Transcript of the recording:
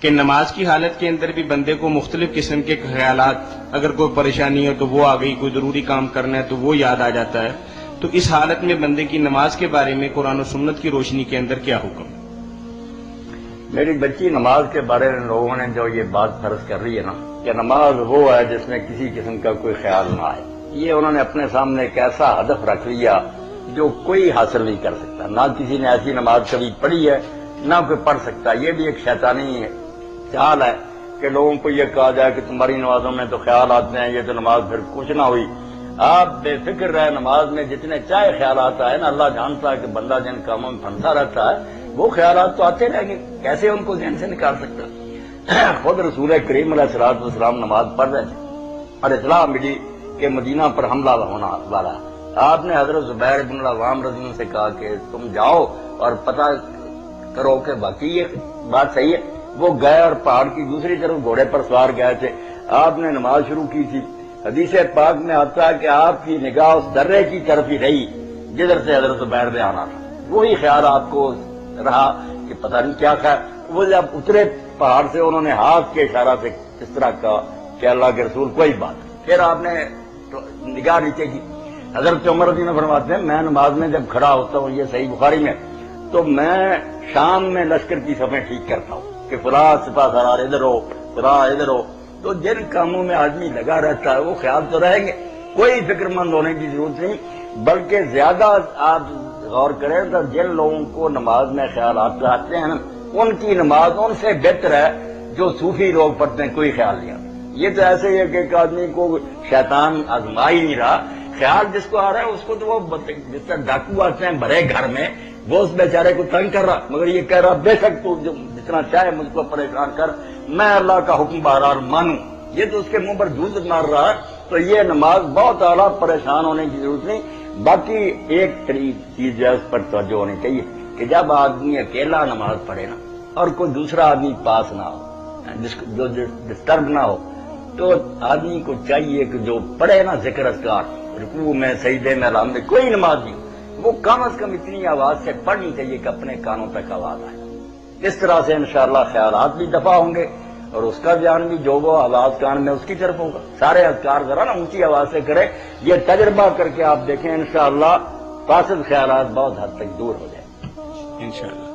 کہ نماز کی حالت کے اندر بھی بندے کو مختلف قسم کے خیالات، اگر کوئی پریشانی ہو تو وہ آ گئی، کوئی ضروری کام کرنا ہے تو وہ یاد آ جاتا ہے، تو اس حالت میں بندے کی نماز کے بارے میں قرآن و سنت کی روشنی کے اندر کیا حکم ہے؟ میری بچی نماز کے بارے میں لوگوں نے جو یہ بات فرض کر رہی ہے نا کہ نماز وہ ہے جس میں کسی قسم کا کوئی خیال نہ آئے، یہ انہوں نے اپنے سامنے ایک ایسا ہدف رکھ لیا جو کوئی حاصل نہیں کر سکتا، نہ کسی نے ایسی نماز کبھی پڑھی ہے نہ کوئی پڑھ سکتا۔ یہ بھی ایک شیطانی چال ہے کہ لوگوں کو یہ کہا جائے کہ تمہاری نمازوں میں تو خیال آتے ہیں، یہ تو نماز پھر کچھ نہ ہوئی۔ آپ بے فکر رہے، نماز میں جتنے چاہے خیالات آئے نا، اللہ جانتا ہے کہ بندہ جن کاموں میں پھنسا رہتا ہے وہ خیالات تو آتے رہیں گے، کیسے ان کو ذہن سے نکال سکتا؟ خود رسول کریم علیہ الصلوۃ والسلام نماز پڑھ رہے تھے اور اطلاع ملی کہ مدینہ پر حملہ ہونا والا۔ آپ نے حضرت زبیر بن العوام رضی اللہ عنہ سے کہا کہ تم جاؤ اور پتہ کرو کہ باقی یہ بات صحیح ہے۔ وہ گئے اور پہاڑ کی دوسری طرف گھوڑے پر سوار گئے تھے، آپ نے نماز شروع کی تھی۔ حدیث پاک میں آتا ہے کہ آپ کی نگاہ اس درے کی طرف ہی رہی جدھر سے حضرت زبیر نے آنا تھا، وہی خیال آپ کو رہا کہ پتہ نہیں کیا تھا۔ وہ جب اترے پہاڑ سے انہوں نے ہاتھ کے اشارہ سے اس طرح کہا کہ اللہ کے رسول کوئی بات نہیں، پھر آپ نے نگاہ نیچے کی۔ حضرت عمر رضی اللہ عنہ فرماتے ہیں میں نماز میں جب کھڑا ہوتا ہوں، یہ صحیح بخاری میں، تو میں شام میں لشکر کی صفیں ٹھیک کرتا ہوں کہ فلاں سپاہ سالار ادھر ہو، فلاں ادھر ہو۔ تو جن کاموں میں آدمی لگا رہتا ہے وہ خیال تو رہیں گے، کوئی فکر مند ہونے کی ضرورت نہیں، بلکہ زیادہ آپ غور کریں تو جن لوگوں کو نماز میں خیالات آتے ہیں نا، ان کی نماز ان سے بہتر ہے جو صوفی لوگ پڑھتے ہیں، کوئی خیال نہیں آتا۔ یہ تو ایسے ہی ہے کہ ایک آدمی کو شیطان آزما ہی نہیں رہا، خیال جس کو آ رہا ہے اس کو تو وہ جس طرح ڈاکو آتے ہیں بھرے گھر میں، وہ اس بیچارے کو تنگ کر رہا، مگر یہ کہہ رہا بے شک تو جتنا چاہے مجھ کو پریشان کر، میں اللہ کا حکم بہرحال مانوں، یہ تو اس کے منہ پر جھوٹ مار رہا ہے۔ تو یہ نماز بہت اعلیٰ، پریشان ہونے کی ضرورت نہیں۔ باقی ایک چیز جو ہے اس پر توجہ ہونی چاہیے کہ جب آدمی اکیلا نماز پڑھے نا اور کوئی دوسرا آدمی پاس نہ ہو، جو ڈسٹرب نہ ہو، تو آدمی کو چاہیے کہ جو پڑھے نا ذکر اذکار رکوع میں، سجدے میں، الحمد میں، کوئی نماز نہیں، وہ کم از کم اتنی آواز سے پڑھنی چاہیے کہ اپنے کانوں تک آواز آئے۔ اس طرح سے انشاءاللہ خیالات بھی دفع ہوں گے اور اس کا دھیان بھی جو وہ آواز کان میں اس کی طرف ہوگا۔ سارے اذکار ذرا نا اونچی آواز سے کرے، یہ تجربہ کر کے آپ دیکھیں انشاءاللہ فاسد خیالات بہت حد تک دور ہو جائیں۔ انشاءاللہ